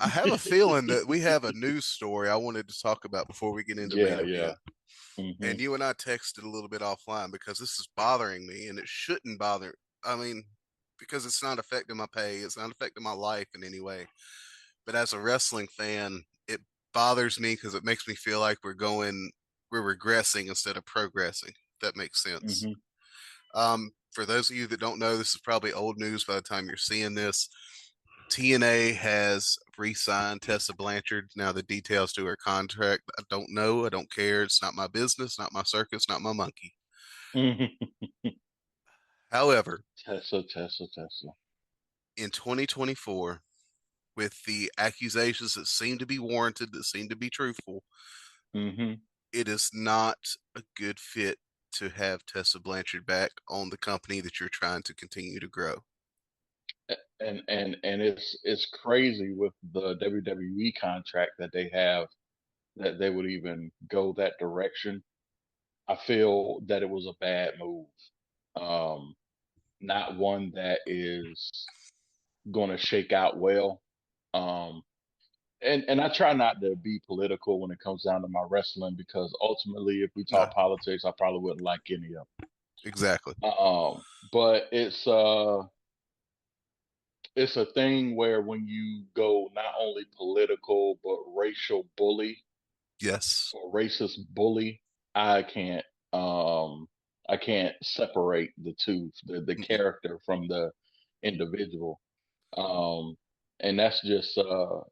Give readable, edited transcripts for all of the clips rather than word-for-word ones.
I have a feeling that we have a news story I wanted to talk about before we get into main Yeah, yeah. event. Hmm. And you and I texted a little bit offline because this is bothering me and it shouldn't bother. I mean, because it's not affecting my pay, it's not affecting my life in any way. But as a wrestling fan, it bothers me because it makes me feel like we're regressing instead of progressing. If that makes sense. Hmm. For those of you that don't know, this is probably old news by the time you're seeing this. TNA has re-signed Tessa Blanchard. Now the details to her contract, I don't know. I don't care. It's not my business, not my circus, not my monkey. Hmm. However, Tesla, Tesla, Tesla. in 2024, with the accusations that seem to be warranted, that seem to be truthful, Hmm. it is not a good fit to have Tessa Blanchard back on the company that you're trying to continue to grow. And it's crazy with the WWE contract that they have that they would even go that direction. I feel that it was a bad move. Um, Not one that is going to shake out well. Um, and I try not to be political when it comes down to my wrestling because ultimately, if we No, talk politics, I probably wouldn't like any of exactly. them. But it's a thing where when you go not only political but racial bully Yes. or racist bully, I can't um I can't separate the two, the Mm-mm. character from the individual. Um, and that's just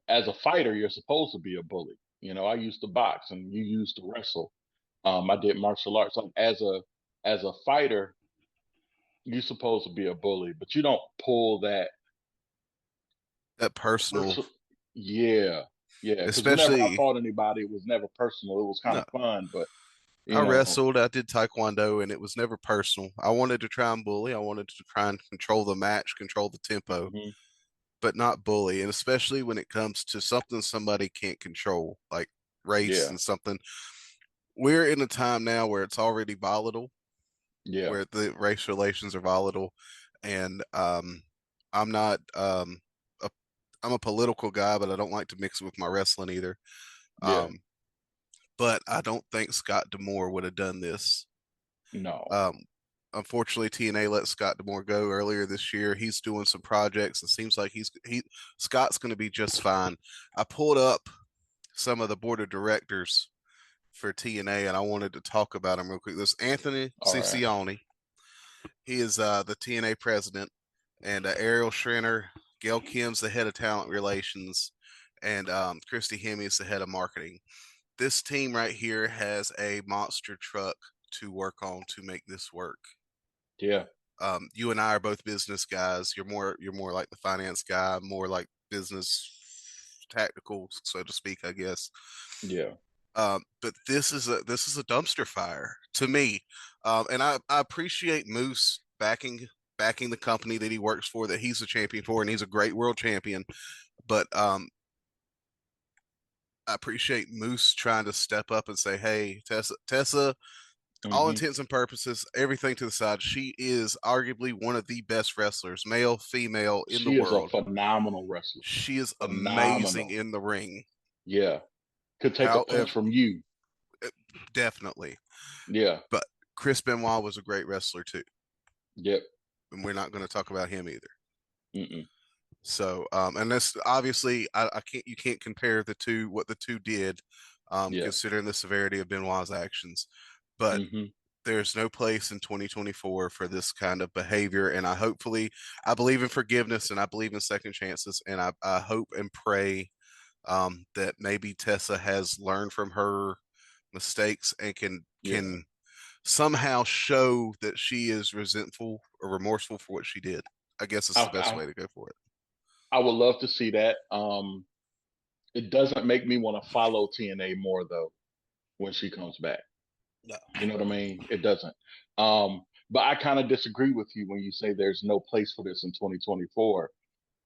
as a fighter, you're supposed to be a bully. You know, I used to box and you used to wrestle. I did martial arts. So as a fighter, you're supposed to be a bully, but you don't pull that That personal, person. Yeah, yeah. Because whenever I especially fought anybody, it was never personal. It was kind no. of fun, but I you know, wrestled, I did taekwondo, and it was never personal. I wanted to try and bully. I wanted to try and control the match, control the tempo, hmm, but not bully. And especially when it comes to something somebody can't control, like race yeah, and something. We're in a time now where it's already volatile, yeah, where the race relations are volatile, and I'm not a I'm a political guy, but I don't like to mix it with my wrestling either. yeah. Um, but I don't think Scott Demore would have done this. No, Um, Unfortunately, TNA let Scott Demore go earlier this year. He's doing some projects. It seems like he Scott's going to be just fine. I pulled up some of the board of directors for TNA, and I wanted to talk about him real quick. There's Anthony all right, Ciccione. He is the TNA president, and Ariel Schrenner. Gail Kim's the head of talent relations, and Christy Hemme is the head of marketing. This team right here has a monster truck to work on to make this work. yeah, You and I are both business guys. You're more like the finance guy, more like business tactical, so to speak, I guess. yeah. But this is a dumpster fire to me, and I appreciate Moose backing the company that he works for, that he's a champion for, and he's a great world champion. But I appreciate Moose trying to step up and say, "Hey, Tessa, all Hmm. intents and purposes, everything to the side, she is arguably one of the best wrestlers, male, female, in the She is a world. phenomenal wrestler. She is amazing Phenomenal. in the ring. Yeah. Could take a punch However, from you. definitely, Yeah. but Chris Benoit was a great wrestler too, Yep. and we're not going to talk about him either. Mm-mm. So, and this obviously, I can't you can't compare the two what the two did, Yeah. considering the severity of Benoit's actions, but Hmm. there's no place in 2024 for this kind of behavior. And I believe in forgiveness and I believe in second chances. And I hope and pray that maybe Tessa has learned from her mistakes and Yeah. can somehow show that she is resentful or remorseful for what she did. I guess it's I, the best I way to go for it. I would love to see that. It doesn't make me want to follow TNA more though when she comes back. No. You know what I mean? It doesn't. But I kind of disagree with you when you say there's no place for this in 2024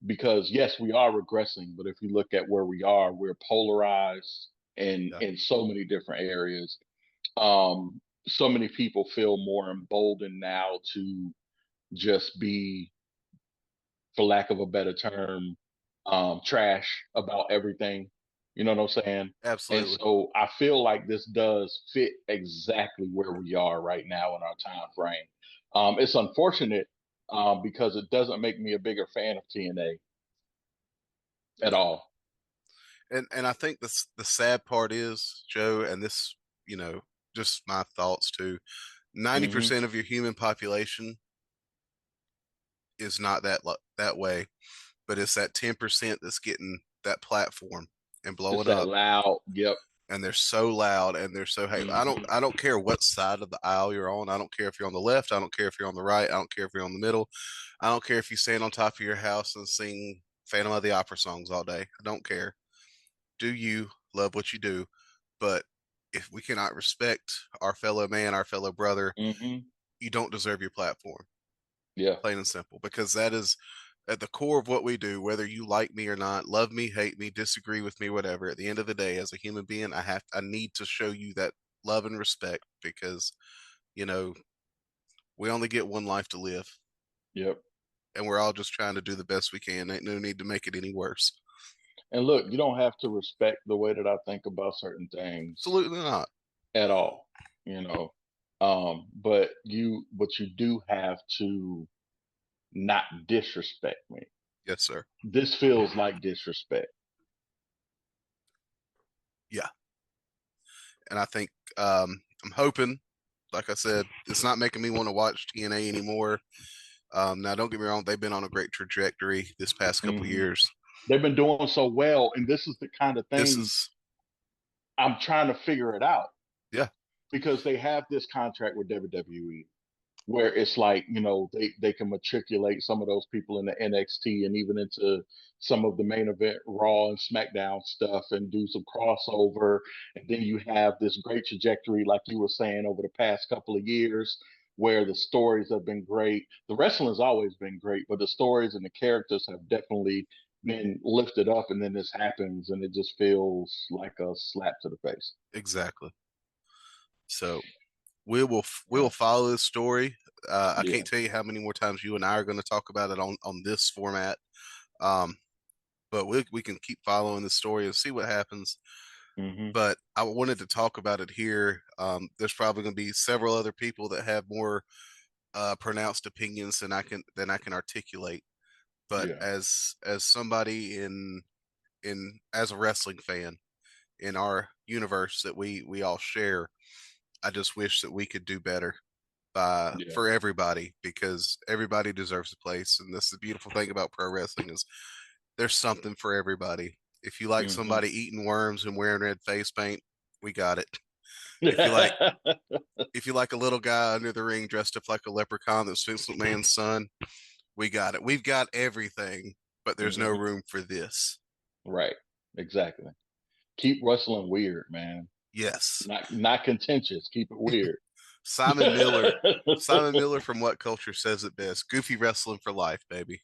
because yes, we are regressing, but if you look at where we are, we're polarized Yeah. in so many different areas. So many people feel more emboldened now to just be, for lack of a better term, trash about everything. You know what I'm saying? And Absolutely. so I feel like this does fit exactly where we are right now in our time frame. It's unfortunate because it doesn't make me a bigger fan of TNA at Yeah. all. And I think the sad part is, Joe, and this, you know, just my thoughts too. Ninety Hmm. percent of your human population is not that way, but it's that 10% that's getting that platform and It's blowing that up, loud. Yep. and they're so loud and they're so hateful. Hmm. I don't care what side of the aisle you're on. I don't care if you're on the left. I don't care if you're on the right. I don't care if you're on the middle. I don't care if you stand on top of your house and sing Phantom of the Opera songs all day. I don't care. Do you love what you do? But if we cannot respect our fellow man, our fellow brother, Hmm. you don't deserve your platform. Yeah. Plain and simple. Because that is at the core of what we do, whether you like me or not, love me, hate me, disagree with me, whatever. At the end of the day, as a human being, I need to show you that love and respect because, you know, we only get one life to live, Yep. and we're all just trying to do the best we can. Ain't no need to make it any worse. And look, you don't have to respect the way that I think about certain things Absolutely not. at all, you know. But you do have to not disrespect me. Yes, sir. This feels like disrespect. Yeah. And I think I'm hoping, like I said, it's not making me want to watch TNA anymore. Now, don't get me wrong; they've been on a great trajectory this past couple Hmm. years. They've been doing so well, and this is the kind of This thing is, I'm trying to figure it out yeah, because they have this contract with WWE where it's like, they can matriculate some of those people into NXT and even into some of the main event Raw and SmackDown stuff and do some crossover. And then you have this great trajectory, like you were saying, over the past couple of years where the stories have been great. The wrestling has always been great, but the stories and the characters have definitely been lifted up. And then this happens and it just feels like a slap to the face. exactly. So we will Yeah. follow this story. I Yeah. can't tell you how many more times you and I are going to talk about it on this format. Um, but we can keep following the story and see what happens. Hmm. But I wanted to talk about it here. There's probably going to be several other people that have more pronounced opinions than I can articulate. But Yeah. as somebody in as a wrestling fan in our universe that we all share, I just wish that we could do better by Yeah. for everybody because everybody deserves a place. And that's the beautiful thing about pro wrestling is there's something for everybody. If you like Hmm. somebody eating worms and wearing red face paint, we got it. If you like if you like a little guy under the ring dressed up like a leprechaun that's Vince McMahon's son, we got it. We've got everything, but there's no Hmm. room for this. Right. Exactly. Keep wrestling weird, man. Yes. Not contentious. Keep it weird. Simon Miller. Simon Miller from What Culture says it best. Goofy wrestling for life, baby.